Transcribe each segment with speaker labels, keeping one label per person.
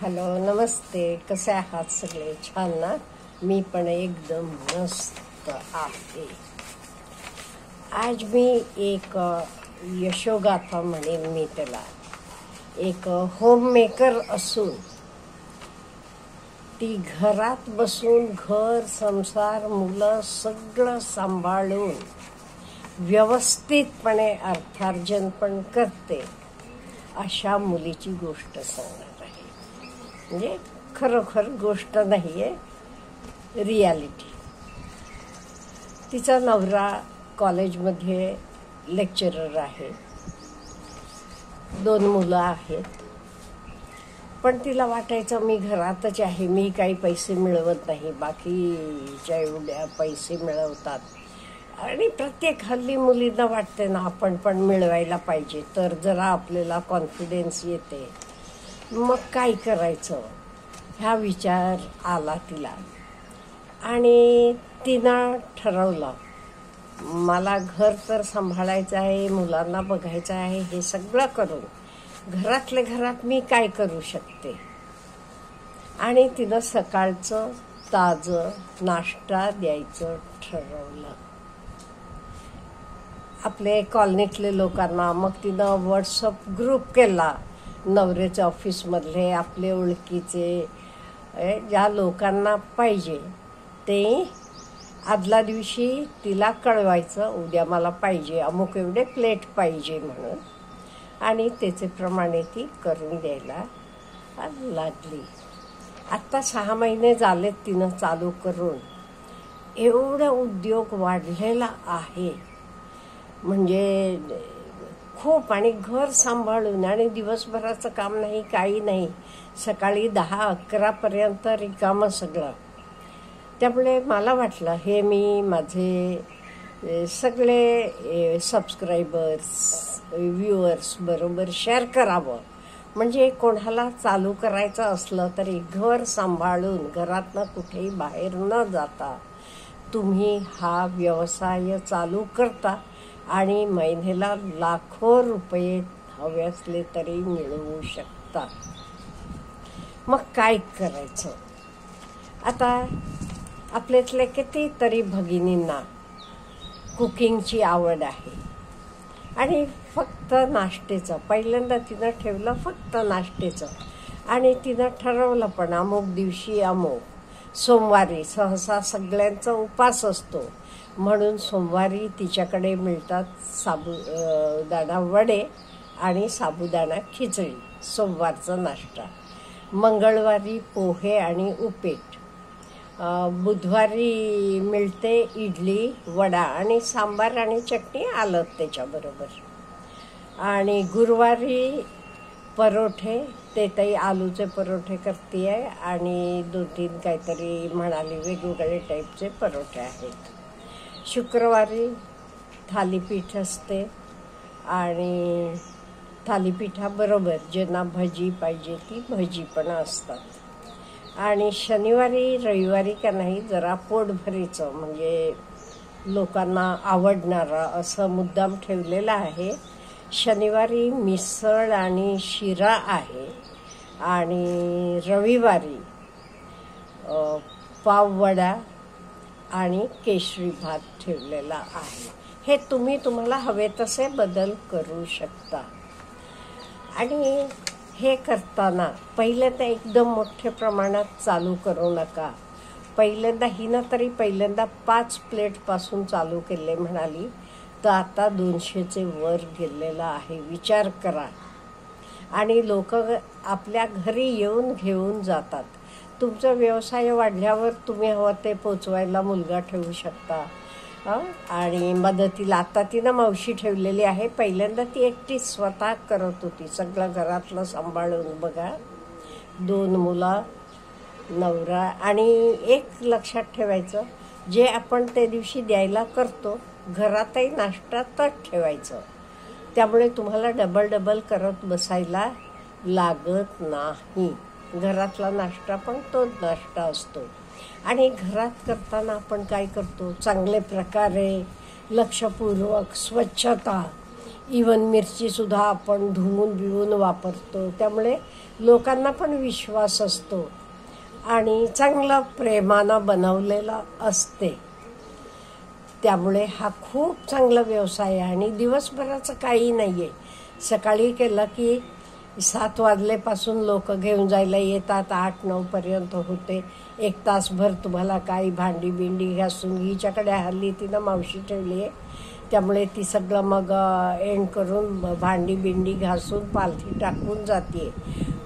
Speaker 1: Hello, नमस्ते. कसे आहात सगळे? छान ना? मी पण एकदम मस्त आहे. आज मी एक यशोगाथा म्हणेन मी त्याला. एक होममेकर असून ती घरात बसून घर, संसार, मुलं सगळं सांभाळून व्यवस्थितपणे अर्थार्जन पण करते अशा मुलीची गोष्ट सांगणार आहे. म्हणजे खरोखर गोष्ट नाही आहे, रियालिटी. तिचा नवरा कॉलेजमध्ये लेक्चरर आहे, 2 मुलं आहेत. पण तिला वाटायचं मी घरातच आहे, मी काही पैसे मिळवत नाही, बाकीच्या एवढ्या पैसे मिळवतात. आणि प्रत्येक हल्ली मुलींना वाटते ना आपण पण मिळवायला पाहिजे, तर जरा आपल्याला कॉन्फिडन्स येते. मग काय करायचं ह्या विचार आला तिला. आणि तिनं ठरवलं मला घर तर सांभाळायचं आहे, मुलांना बघायचं आहे, हे सगळं करून घरातल्या घरात मी काय करू शकते. आणि तिनं सकाळचं ताजं नाश्ता द्यायचं ठरवलं आपले कॉलनीतले लोकांना. मग तिनं व्हॉट्सअप ग्रुप केला. नवऱ्याच्या ऑफिसमधले आपले ओळखीचे ज्या लोकांना पाहिजे ते आदल्या दिवशी तिला कळवायचं, उद्या मला पाहिजे, अमुक एवढे प्लेट पाहिजे म्हणून. आणि त्याच्याप्रमाणे ती करून द्यायला लागली. आत्ता 6 महिने झालेत तिनं चालू करून. एवढा उद्योग वाढलेला आहे म्हणजे खूप. आणि घर सांभाळून आणि दिवसभराचं काम नाही, काही नाही. सकाळी 10-11 पर्यंत रिकामं सगळं. त्यामुळे मला वाटलं हे मी माझे सगळे सबस्क्रायबर्स, व्ह्युअर्स बरोबर शेअर करावं. म्हणजे कोणाला चालू करायचं असलं तरी घर सांभाळून घरातनं कुठेही बाहेर न जाता तुम्ही हा व्यवसाय चालू करता आणि महिन्याला लाखो रुपये हवे असले तरी मिळवू शकता. मग काय करायचं? आता आपल्यातल्या कितीतरी भगिनींना कुकिंगची आवड आहे आणि फक्त नाश्त्याचं. पहिल्यांदा तिनं ठेवलं फक्त नाश्त्याचं. आणि तिनं ठरवलं पण अमुक दिवशी अमुक सोमवारी सहसा सगळ्यांचा उपास असतो म्हणून सोमवारी तिच्याकडे मिळतात साबुदाणा वडे आणि साबुदाणा खिचडी, सोमवारचा नाश्ता. मंगळवारी पोहे आणि उपीट. बुधवारी मिळते इडली, वडा आणि सांबार आणि चटणी आलं त्याच्याबरोबर. आणि गुरुवारी परोठे, ते ताई आलूचे परोठे करते आहे आणि 2-3 काहीतरी म्हणाली वेगवेगळे टाईपचे परोठे आहेत. शुक्रवारी थालीपीठ असते आणि थालीपीठाबरोबर ज्यांना भजी पाहिजे ती भजी पण असतात. आणि शनिवारी रविवारी का नाही जरा पोटभरीचं म्हणजे लोकांना आवडणारा असं मुद्दाम ठेवलेला आहे. शनिवारी मिसळ आणि शिरा आहे आणि रविवारी पाववडा आणि केशरी भात ठेवलेला आहे. हे तुम्हाला हवे तसे बदल करू शकता. आणि हे करताना पहिल्यांदा एकदम मोठ्या प्रमाणात चालू करू नका. पहिल्यांदा 5 प्लेटपासून चालू केले म्हणाली, तर आता 200चे वर गेलेला आहे. विचार करा. आणि लोक आपल्या घरी येऊन घेऊन जातात. तुमचा व्यवसाय वाढल्यावर तुम्ही हवं ते पोचवायला मुलगा ठेवू शकता. आणि मदतीला आता तिनं मावशी ठेवलेली आहे. पहिल्यांदा ती एकटी स्वतः करत होती सगळं घरातलं सांभाळून. बघा, 2 मुलं, नवरा. आणि एक लक्षात ठेवायचं, जे आपण त्या दिवशी द्यायला करतो घरातही नाश्ता तर ठेवायचं. त्यामुळे तुम्हाला डबल करत बसायला लागत नाही. घरातला नाश्ता पण तोच नाश्ता असतो. आणि घरात करताना आपण काय करतो, चांगल्या प्रकारे लक्षपूर्वक स्वच्छता इवन मिरचीसुद्धा आपण धुवून बिवून वापरतो. त्यामुळे लोकांना पण विश्वास असतो आणि चांगला प्रेमानं बनवलेला असते. त्यामुळे हा खूप चांगला व्यवसाय आहे आणि दिवसभराचं काही नाही आहे. सकाळी केलं की 7 वाजल्यापासून लोक घेऊन जायला येतात, 8-9 पर्यंत होते. 1 तासभर तुम्हाला काही भांडी बिंडी घासून, हिच्याकडे हल्ली तिनं मावशी ठेवली आहे, त्यामुळे ती सगळं मग एंड करून भांडी बिंडी घासून पालथी टाकून जाते.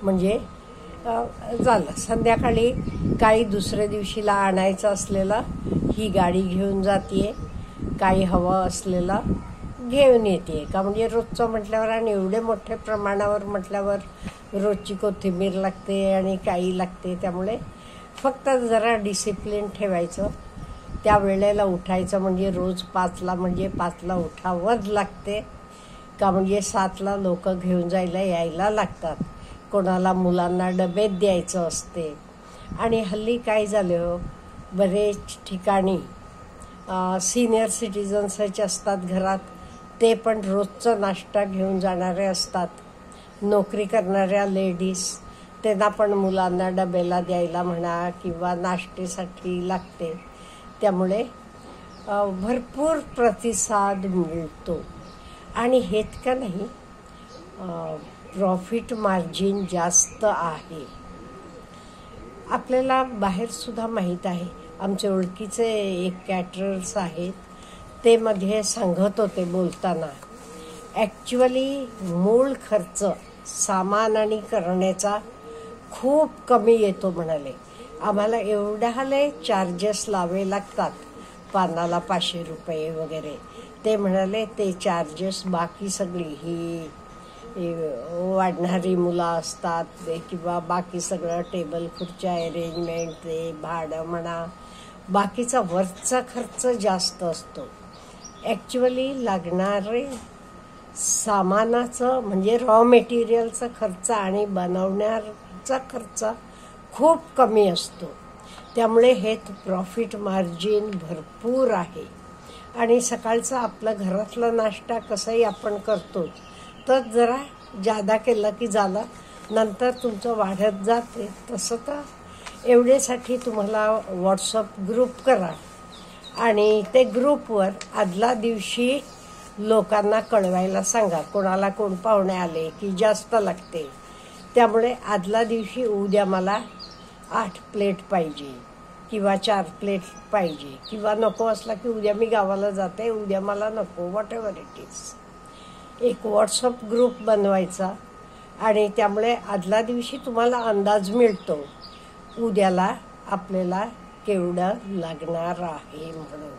Speaker 1: म्हणजे झालं. संध्याकाळी काही दुसऱ्या दिवशीला आणायचं असलेलं ही गाडी घेऊन जाते, काही हवं असलेलं घेऊन येते. का म्हणजे रोजचं म्हटल्यावर आणि एवढे मोठ्या प्रमाणावर म्हटल्यावर रोजची कोथिंबीर लागते आणि काही लागते. त्यामुळे फक्त जरा डिसिप्लिन ठेवायचं, त्या वेळेला उठायचं. म्हणजे रोज 5ला म्हणजे 5ला उठावंच लागते. का म्हणजे 7ला लोक घेऊन जायला यायला लागतात. कोणाला मुलांना डबेत द्यायचं असते. आणि हल्ली काय झालं हो, बरेच ठिकाणी सिनियर सिटिझन्सच असतात घरात, ते पण रोजचा नाश्ता घेऊन जाणारे असतात. नोकरी करणाऱ्या लेडीज, त्यांना पण मुलांना डब्याला द्यायला म्हणा किंवा नाश्तेसाठी लागते. त्यामुळे भरपूर प्रतिसाद मिळतो आणि हेच का नाही, प्रॉफिट मार्जिन जास्त आहे. आपल्याला बाहेरसुद्धा माहीत आहे. आमचे ओळखीचे एक कॅटरर्स आहेत, ते मध्ये सांगत होते बोलताना, ॲक्च्युअली मूळ खर्च सामान आणि करण्याचा खूप कमी येतो म्हणाले. आम्हाला एवढ्याले चार्जेस लावे लागतात, पानाला 500 रुपये वगैरे. ते म्हणाले ते चार्जेस बाकी सगळी ही वाढणारी मुलं असतात किंवा बाकी सगळं टेबल खुर्च्या अरेंजमेंट, ते भाडं म्हणा, बाकीचा वरचा खर्च जास्त असतो. ॲक्च्युअली लागणारे सामानाचं म्हणजे रॉ मटेरियलचा खर्च आणि बनवण्याचा खर्च खूप कमी असतो. त्यामुळे हे प्रॉफिट मार्जिन भरपूर आहे. आणि सकाळचा आपला घरातला नाश्ता कसाही आपण करतो, तर जरा जादा केलं की झालं, नंतर तुमचं वाढत जाते. तसं तर एवढ्यासाठी तुम्हाला व्हॉट्सअप ग्रुप करा आणि ते ग्रुपवर आदल्या दिवशी लोकांना कळवायला सांगा. कोणाला कोण पाहुणे आले की जास्त लागते, त्यामुळे आदल्या दिवशी उद्या मला 8 प्लेट पाहिजे किंवा 4 प्लेट पाहिजे किंवा नको असला की उद्या मी गावाला जाते, उद्या मला नको, वॉट एव्हर इट इज. एक व्हॉट्सअप ग्रुप बनवायचा आणि त्यामुळे आदल्या दिवशी तुम्हाला अंदाज मिळतो उद्याला आपल्याला केवढं लागणार आहे म्हणून.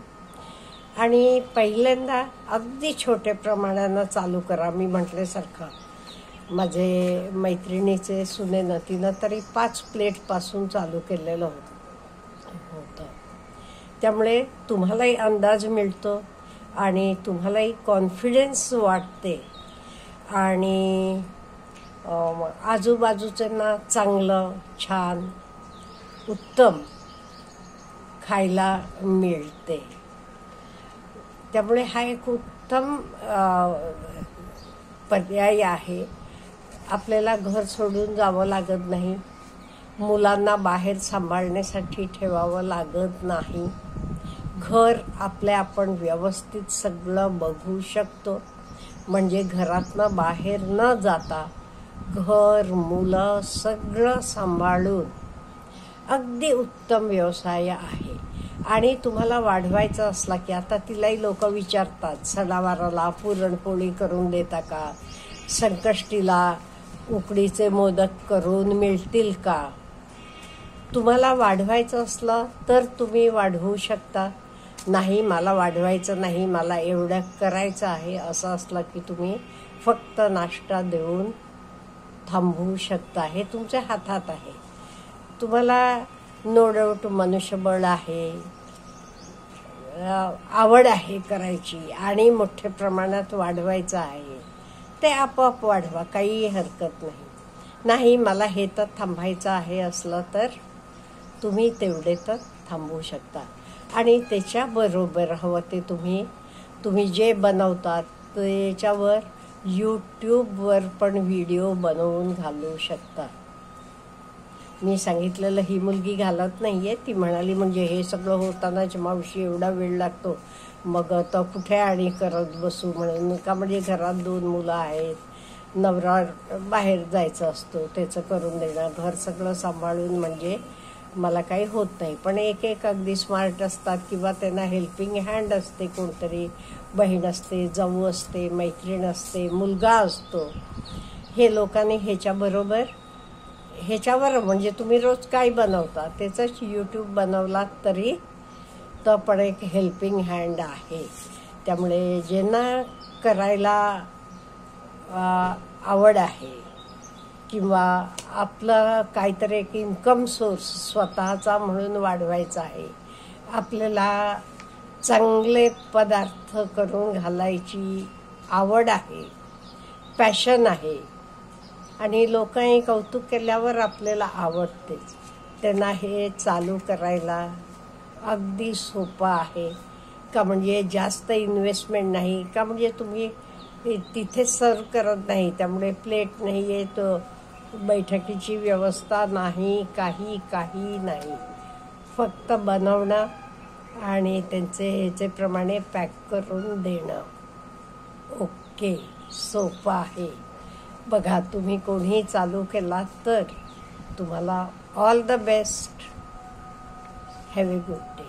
Speaker 1: आणि पहिल्यांदा अगदी छोट्या प्रमाणानं चालू करा. मी म्हटल्यासारखं माझे मैत्रिणीचे सुनेनं, तिनं तरी 5 प्लेटपासून चालू केलेलं होतं. त्यामुळे तुम्हालाही अंदाज मिळतो आणि तुम्हालाही कॉन्फिडन्स वाटते आणि आजूबाजूच्यांना चांगलं, छान, उत्तम खायला मिळते. त्यामुळे हा एक उत्तम पर्याय आहे. आपल्याला घर सोडून जावं लागत नाही, मुलांना बाहेर सांभाळण्यासाठी ठेवावं लागत नाही. घर आपण व्यवस्थित सगळं बघू शकतो. म्हणजे घरातनं बाहेर न जाता घर, मुलं सगळं सांभाळून अगदी उत्तम व्यवसाय आहे. आणि तुम्हाला वाढवायचं असला की आता तिलाही लोक विचारतात, सणावाराला पुरणपोळी करून देता का, संकष्टीला उकडीचे मोदक करून मिळतील का. तुम्हाला वाढवायचं असलं तर तुम्ही वाढवू शकता. नाही मला वाढवायचं नाही, मला एवढं करायचं आहे असं असलं की तुम्ही फक्त नाश्ता देऊन थांबवू शकता. हे तुमच्या हातात आहे. तुम्हाला नो डाऊट मनुष्यबळ आहे, आवड आहे करायची आणि मोठ्या प्रमाणात वाढवायचं आहे, ते आपोआप वाढवा, काही हरकत नाही. नाही मला हे तर थांबायचं आहे असलं तर तुम्ही तेवढे तर थांबवू शकता. आणि त्याच्याबरोबर हवं ते तुम्ही जे बनवतात त्याच्यावर यूट्यूबवर पण व्हिडिओ बनवून घालू शकता. मी सांगितलेलं ही मुलगी घालत नाही आहे. ती म्हणाली म्हणजे हे सगळं होतानाच मावशी एवढा वेळ लागतो, मग आता कुठे आणि करत बसू म्हणून. का म्हणजे घरात 2 मुलं आहेत, नवरा बाहेर जायचं असतो, त्याचं करून देणं, घर सगळं सांभाळून म्हणजे मला काही होत नाही. पण एक एक अगदी स्मार्ट असतात किंवा त्यांना हेल्पिंग हँड असते, कोणतरी बहीण असते, जाऊ असते, मैत्रीण असते, मुलगा असतो. हे लोकांनी ह्याच्यावर म्हणजे तुम्ही रोज काय बनवता त्याचाच यूट्यूब बनवलात तरी तो पण एक हेल्पिंग हँड आहे. त्यामुळे ज्यांना करायला आवड आहे किंवा आपलं काहीतरी एक इन्कम सोर्स स्वतःचा म्हणून वाढवायचा आहे, आपल्याला चांगले पदार्थ करून घालायची आवड आहे, पॅशन आहे आणि लोकांनी कौतुक केल्यावर आपल्याला आवडतेच, त्यांना हे चालू करायला अगदी सोपं आहे. का म्हणजे जास्त इन्व्हेस्टमेंट नाही, का म्हणजे तुम्ही तिथे सर्व करत नाही, त्यामुळे प्लेट नाही आहे, तो बैठकीची व्यवस्था नाही, काही नाही. फक्त बनवणं आणि त्यांचे ह्याचेप्रमाणे पॅक करून देणं. ओके, सोपं आहे. बघा, तुम्ही कोणीही चालू केला तर तुम्हाला all the best. Have a good day.